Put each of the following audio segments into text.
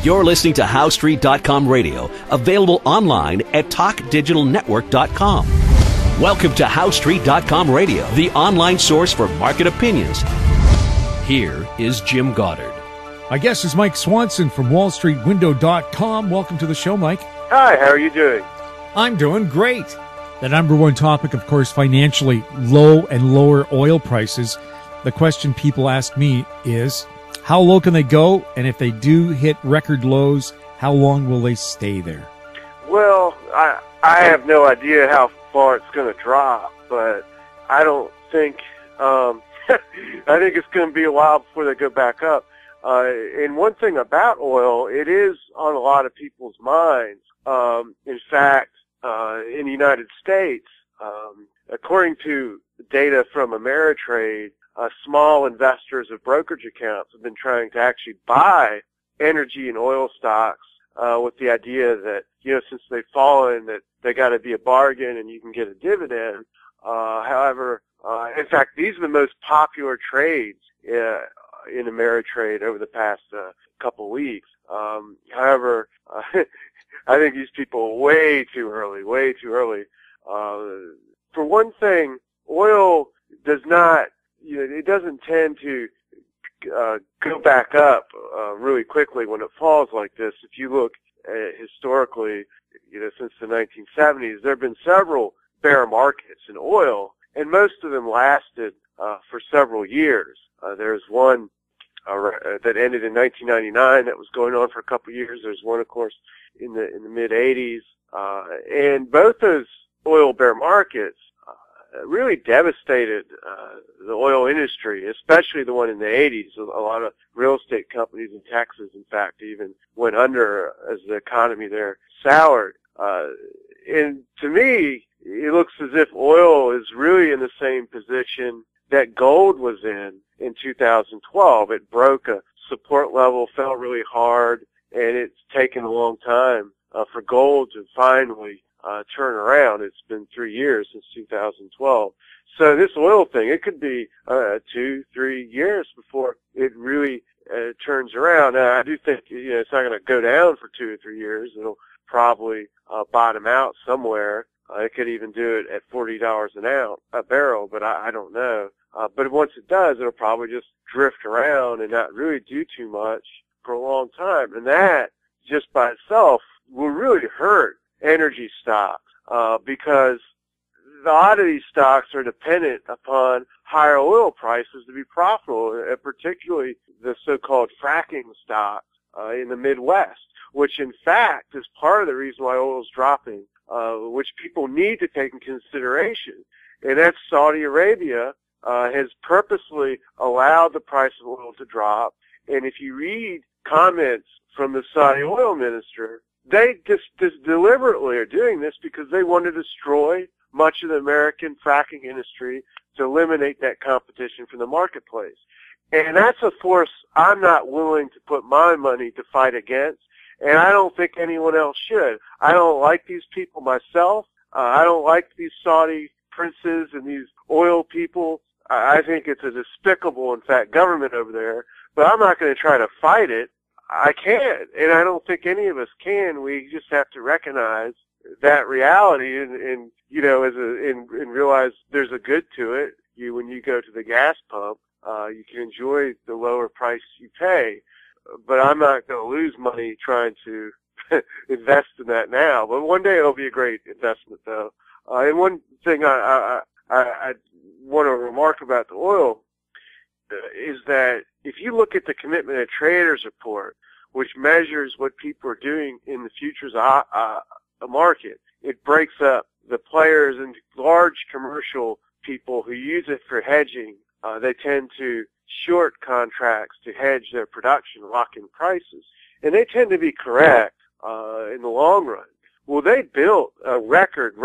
You're listening to HowStreet.com radio, available online at TalkDigitalNetwork.com. Welcome to HowStreet.com radio, the online source for market opinions. Here is Jim Goddard. My guest is Mike Swanson from WallStreetWindow.com. Welcome to the show, Mike. Hi, how are you doing? I'm doing great. The number one topic, of course, financially, low and lower oil prices. The question people ask me is, how low can they go? And if they do hit record lows, how long will they stay there? Well, I have no idea how far it's going to drop, but I don't think, I think it's going to be a while before they go back up. And one thing about oil, it is on a lot of people's minds. In fact, in the United States, according to data from Ameritrade, small investors of brokerage accounts have been trying to actually buy energy and oil stocks with the idea that, since they've fallen, that they got to be a bargain and you can get a dividend. However, in fact, these are the most popular trades in Ameritrade over the past couple of weeks. However, I think these people are way too early. For one thing, oil does not, it doesn't tend to go back up really quickly when it falls like this. If you look historically, since the 1970s, there have been several bear markets in oil, and most of them lasted for several years. There's one that ended in 1999 that was going on for a couple of years. There's one, of course, in the mid 80s, and both those oil bear markets really devastated the oil industry, especially the one in the 80s. A lot of real estate companies in Texas, in fact, even went under as the economy there soured. And to me, it looks as if oil is really in the same position that gold was in 2012. It broke a support level, fell really hard, and it's taken a long time for gold to finally turn around. It's been 3 years since 2012. So this oil thing, it could be 2-3 years before it really turns around. Now, I do think it's not going to go down for 2 or 3 years. It'll probably bottom out somewhere. It could even do it at $40 a barrel, but I don't know. But once it does, it'll probably just drift around and not really do too much for a long time. And that, just by itself, will really hurt energy stocks because a lot of these stocks are dependent upon higher oil prices to be profitable, and particularly the so-called fracking stocks in the Midwest, which in fact is part of the reason why oil is dropping, which people need to take in consideration. And that's Saudi Arabia has purposely allowed the price of oil to drop. And if you read comments from the Saudi oil minister, they just deliberately are doing this because they want to destroy much of the American fracking industry to eliminate that competition from the marketplace. And that's a force I'm not willing to put my money to fight against, and I don't think anyone else should. I don't like these people myself. I don't like these Saudi princes and these oil people. I think it's a despicable, in fact, government over there, but I'm not going to try to fight it. I can't, and I don't think any of us can. We just have to recognize that reality and realize there's a good to it. When you go to the gas pump, you can enjoy the lower price you pay, but I'm not going to lose money trying to invest in that now. But one day it'll be a great investment, though. And one thing I want to remark about the oil is that if you look at the Commitment of Traders report, which measures what people are doing in the futures market, it breaks up the players into large commercial people who use it for hedging. They tend to short contracts to hedge their production, lock in prices, and they tend to be correct in the long run. Well, they built a record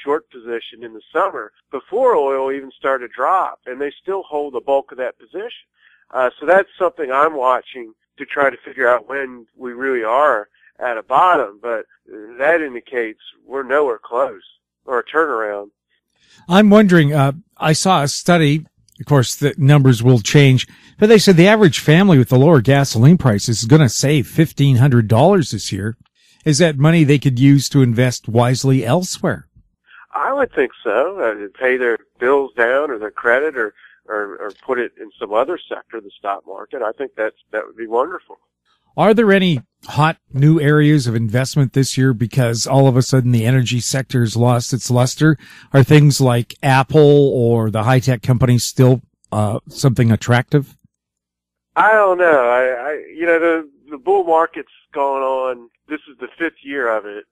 short position in the summer before oil even started to drop, and they still hold the bulk of that position. So that's something I'm watching to try to figure out when we really are at a bottom, but that indicates we're nowhere close or a turnaround. I'm wondering, I saw a study Of course, the numbers will change, but they said the average family with the lower gasoline prices is going to save $1,500 this year. Is that money they could use to invest wisely elsewhere? I would think so. Pay their bills down or their credit or put it in some other sector, the stock market. I think that would be wonderful. Are there any hot new areas of investment this year because all of a sudden the energy sector has lost its luster? Are things like Apple or the high-tech companies still something attractive? I don't know. The bull market's going on. This is the 5th year of it.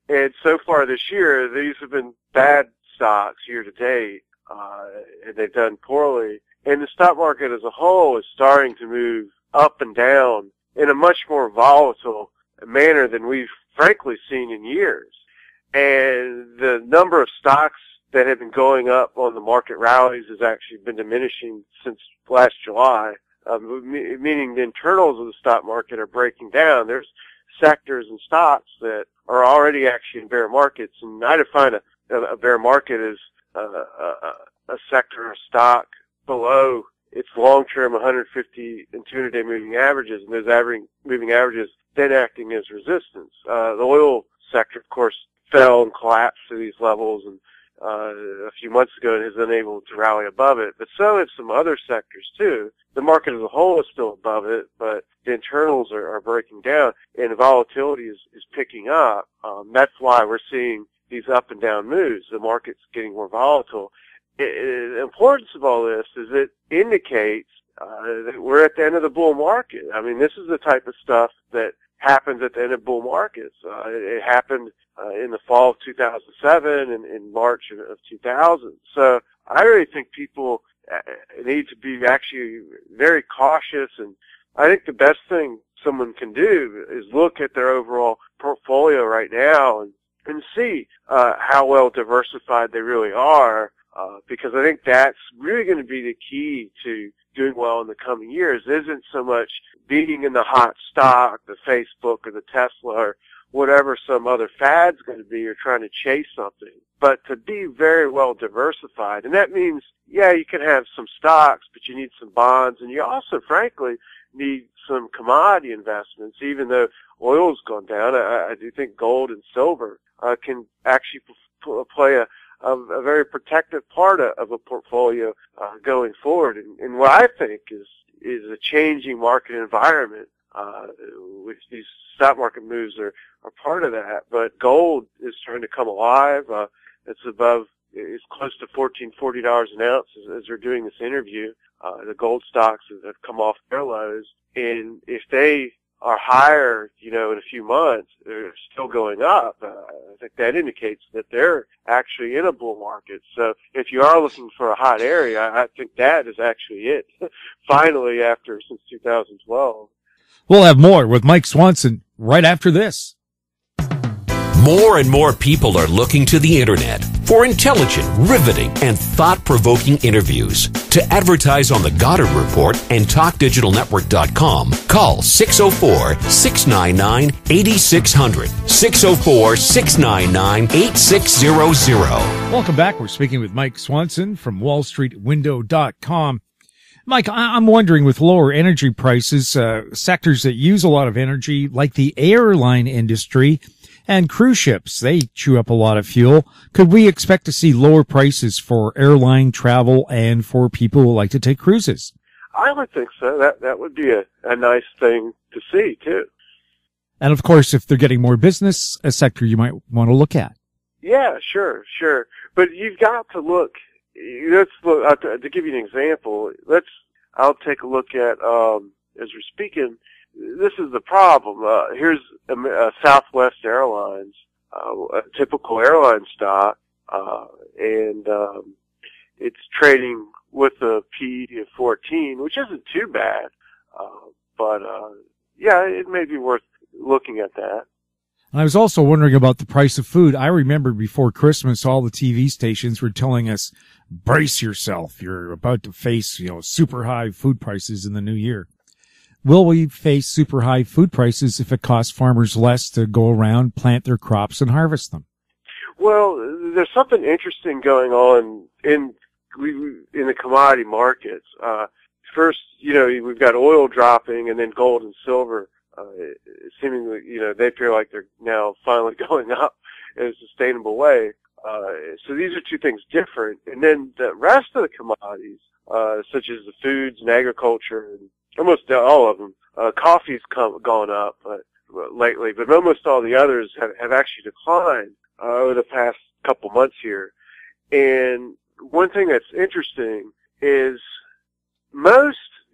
And so far this year, these have been bad stocks year to date, and they've done poorly. And the stock market as a whole is starting to move up and down in a much more volatile manner than we've frankly seen in years. And the number of stocks that have been going up on the market rallies has actually been diminishing since last July, meaning the internals of the stock market are breaking down. There's sectors and stocks that are already actually in bear markets, and I define a bear market as a sector or stock below its long-term 150 and 200-day moving averages, and those moving averages then acting as resistance. The oil sector, of course, fell and collapsed to these levels, and a few months ago and has been able to rally above it. But so have some other sectors too. The market as a whole is still above it, but the internals are breaking down, and the volatility is picking up. That's why we're seeing these up and down moves. The market's getting more volatile. The importance of all this is it indicates that we're at the end of the bull market. I mean, this is the type of stuff that happens at the end of bull markets. It happened in the fall of 2007 and in March of 2000. So I really think people need to be actually very cautious, and I think the best thing someone can do is look at their overall portfolio right now and see how well diversified they really are, because I think that's really going to be the key to doing well in the coming years. Isn't so much being in the hot stock, the Facebook or the Tesla or whatever some other fad's going to be, or trying to chase something, but to be very well diversified. And that means, yeah, you can have some stocks, but you need some bonds, and you also, frankly, need some commodity investments. Even though oil's gone down, I do think gold and silver can actually play a very protective part of a portfolio going forward. And what I think is a changing market environment, which these stock market moves are part of that. But gold is starting to come alive. It's close to $40 an ounce as we're doing this interview. The gold stocks have come off their lows, and if they are higher, in a few months, they're still going up. I think that indicates that they're actually in a bull market. So if you are looking for a hot area, I think that is actually it. Finally, since 2012. We'll have more with Mike Swanson right after this. More and more people are looking to the internet for intelligent, riveting, and thought-provoking interviews. To advertise on The Goddard Report and TalkDigitalNetwork.com, call 604-699-8600, 604-699-8600. Welcome back. We're speaking with Mike Swanson from WallStreetWindow.com. Mike, I'm wondering, with lower energy prices, sectors that use a lot of energy, like the airline industry and cruise ships, they chew up a lot of fuel. Could we expect to see lower prices for airline travel and for people who like to take cruises? I would think so. That would be a nice thing to see, too. And, of course, if they're getting more business, a sector you might want to look at. Yeah, sure. But you've got to look. Let's look, to give you an example, I'll take a look at, as we're speaking, this is the problem. Here's Southwest Airlines, a typical airline stock, and it's trading with a P of 14, which isn't too bad, but it may be worth looking at that. I was also wondering about the price of food. I remember before Christmas, all the TV stations were telling us, brace yourself. You're about to face, super high food prices in the new year. Will we face super high food prices if it costs farmers less to go around, plant their crops, and harvest them? Well, there's something interesting going on in in the commodity markets. First, we've got oil dropping, and then gold and silver, seemingly, they feel like they're now finally going up in a sustainable way. So these are two things different. And then the rest of the commodities, such as the foods and agriculture, and almost all of them, coffee's gone up lately, but almost all the others have actually declined over the past couple months here. And one thing that's interesting is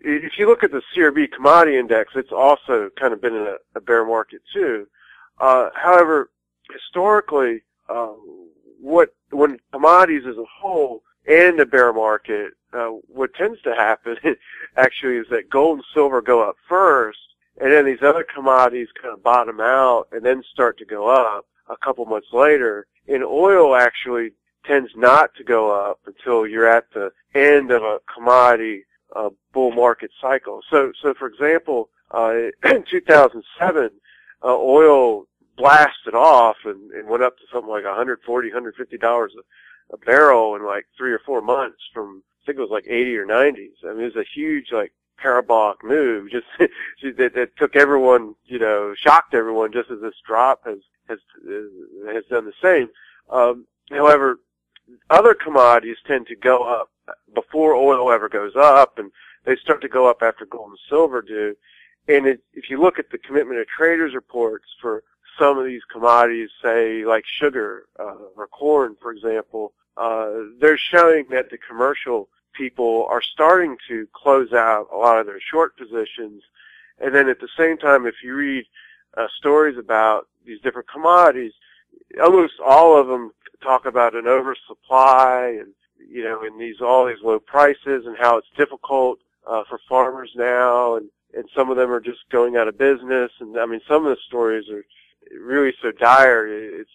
if you look at the CRB commodity index, it's also kind of been in a bear market too. However, historically, when commodities as a whole and a bear market, what tends to happen actually is that gold and silver go up first, and then these other commodities kind of bottom out and then start to go up a couple months later. And oil actually tends not to go up until you're at the end of a commodity bull market cycle. So for example, in 2007, oil blasted off and went up to something like $140, $150 a barrel in like 3 or 4 months from, I think it was like 80 or 90s. I mean, it was a huge, like, parabolic move, just that took everyone, shocked everyone, just as this drop has done the same. However, other commodities tend to go up before oil ever goes up, and they start to go up after gold and silver do. And if you look at the commitment of traders reports for some of these commodities, say like sugar or corn, for example, they're showing that the commercial people are starting to close out a lot of their short positions. And then at the same time, if you read stories about these different commodities, almost all of them talk about an oversupply and, and all these low prices and how it's difficult for farmers now, and some of them are just going out of business. And I mean, some of the stories are really so dire, it's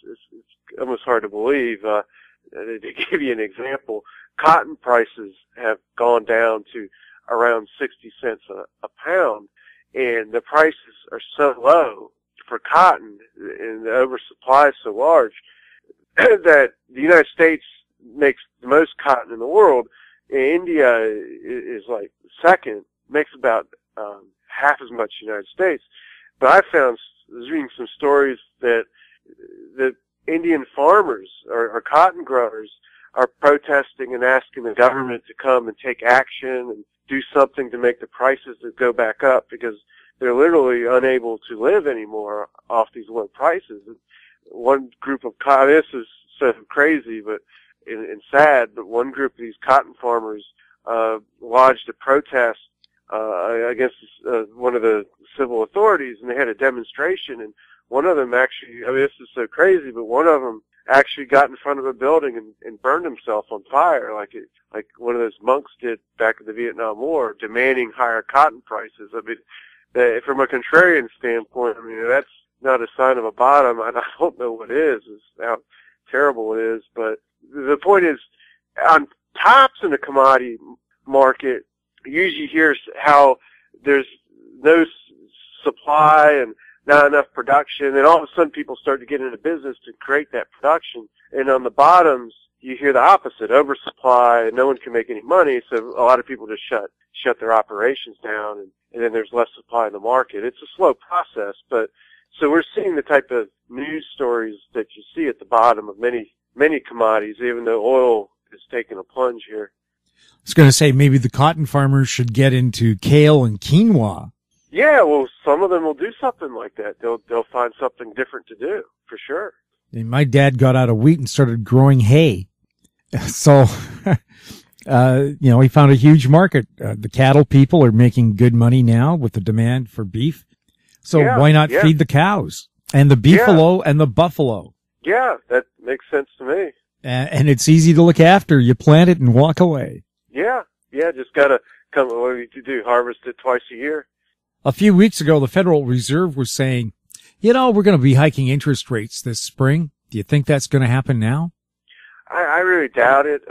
almost hard to believe. To give you an example, cotton prices have gone down to around 60 cents a pound, and the prices are so low for cotton and the oversupply is so large that the United States makes the most cotton in the world. India is like second, makes about half as much as the United States. But I was reading some stories that the Indian farmers or cotton growers are protesting and asking the government to come and take action and do something to make the prices go back up, because they're literally unable to live anymore off these low prices. And one group of this is so crazy and sad, but one group of these cotton farmers lodged a protest against one of the civil authorities, and they had a demonstration, and one of them actually, this is so crazy, but one of them actually got in front of a building and burned himself on fire, like one of those monks did back in the Vietnam War, demanding higher cotton prices. I mean, from a contrarian standpoint, I mean, that's not a sign of a bottom. I don't know what is how terrible it is. But the point is, on tops in the commodity market, you usually hear how there's no supply and not enough production, and all of a sudden people start to get into business to create that production. And on the bottoms, you hear the opposite: oversupply, and no one can make any money, so a lot of people just shut their operations down, and then there's less supply in the market. It's a slow process, but so we're seeing the type of news stories that you see at the bottom of many commodities, even though oil is taking a plunge here. I was going to say maybe the cotton farmers should get into kale and quinoa. Yeah, well, some of them will do something like that. They'll find something different to do, for sure. And my dad got out of wheat and started growing hay. So, he found a huge market. The cattle people are making good money now with the demand for beef. So why not feed the cows and the beefalo and the buffalo? Yeah, that makes sense to me. And it's easy to look after. You plant it and walk away. Yeah, just gotta come. What do you do? Harvest it twice a year. A few weeks ago, the Federal Reserve was saying, we're going to be hiking interest rates this spring. Do you think that's going to happen now? I really doubt it.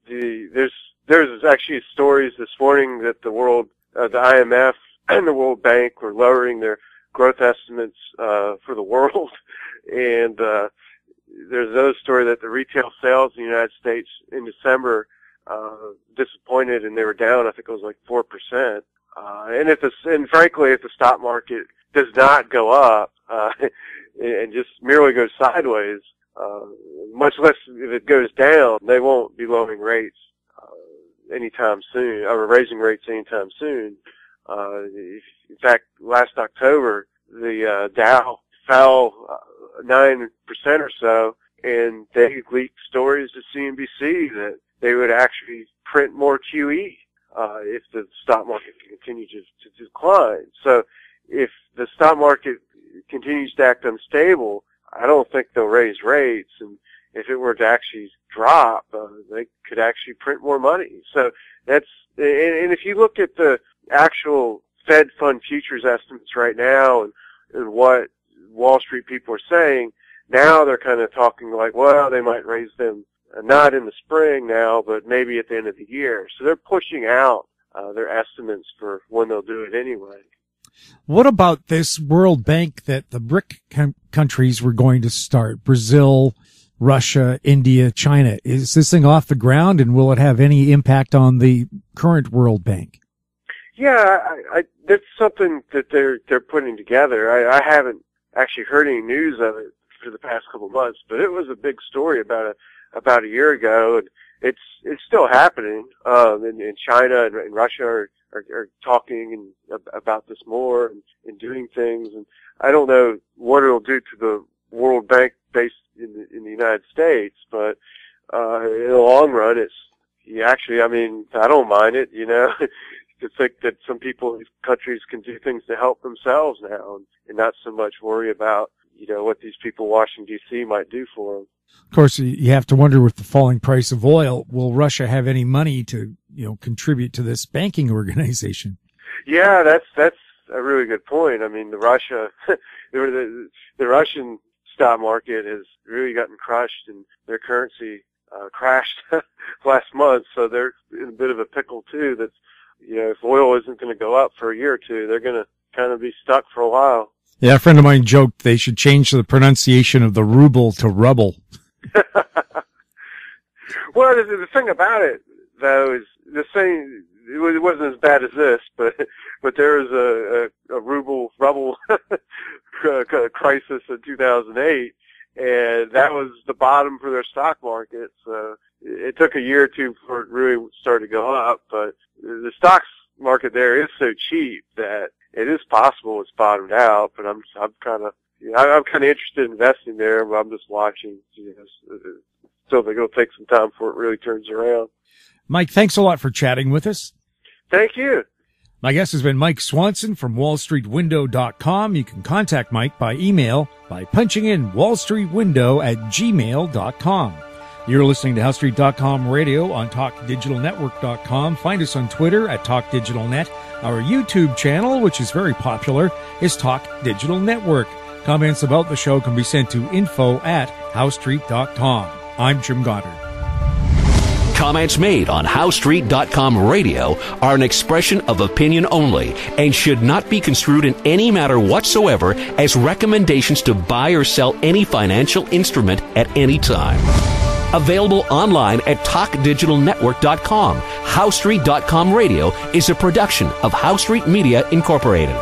There's actually stories this morning that the IMF and the World Bank were lowering their growth estimates for the world, and there's another story that the retail sales in the United States in December disappointed, and they were down. I think it was like 4%. And frankly, if the stock market does not go up and just merely goes sideways, much less if it goes down, they won't be lowering rates anytime soon, or raising rates anytime soon. In fact, last October, the Dow fell 9% or so, and they leaked stories to CNBC that they would actually print more QE if the stock market continues to decline. So if the stock market continues to act unstable, I don't think they'll raise rates, and if it were to actually drop, they could actually print more money. So and if you look at the actual Fed fund futures estimates right now and what Wall Street people are saying, now they're kind of talking like, well, they might raise them not in the spring now, but maybe at the end of the year. So they're pushing out their estimates for when they'll do it anyway. What about this World Bank that the BRIC countries were going to start? Brazil, Russia, India, China. Is this thing off the ground, and will it have any impact on the current World Bank? Yeah, that's something that they're putting together. I haven't actually heard any news of it for the past couple of months, but it was a big story about a year ago, and it's still happening. And China and Russia are talking about this more and doing things. And I don't know what it'll do to the World Bank based in the United States, but in the long run, I don't mind it, to think that some countries can do things to help themselves now and not so much worry about, what these people in Washington, D.C. might do for them. Of course, you have to wonder with the falling price of oil, will Russia have any money to, contribute to this banking organization? Yeah, that's a really good point. I mean, the Russian stock market has really gotten crushed, and their currency crashed last month, so they're in a bit of a pickle too. That's, if oil isn't going to go up for a year or two, they're going to kind of be stuck for a while. Yeah, a friend of mine joked they should change the pronunciation of the ruble to rubble. Well, the thing about it, though, is the same. It wasn't as bad as this, but there was a rubble crisis in 2008, and that was the bottom for their stock market. So it took a year or two before it really started to go up. But the stock market there is so cheap that it is possible it's bottomed out. But I'm kind of interested in investing there, but I'm just watching. Still think it'll take some time before it really turns around. Mike, thanks a lot for chatting with us. Thank you. My guest has been Mike Swanson from wallstreetwindow.com. You can contact Mike by email by punching in wallstreetwindow@gmail.com. You're listening to HowStreet.com radio on TalkDigitalNetwork.com. Find us on Twitter at TalkDigitalNet. Our YouTube channel, which is very popular, is Talk Digital Network. Comments about the show can be sent to info@HowStreet.com. I'm Jim Goddard. Comments made on HowStreet.com radio are an expression of opinion only and should not be construed in any matter whatsoever as recommendations to buy or sell any financial instrument at any time. Available online at TalkDigitalNetwork.com. HowStreet.com radio is a production of HowStreet Media Incorporated.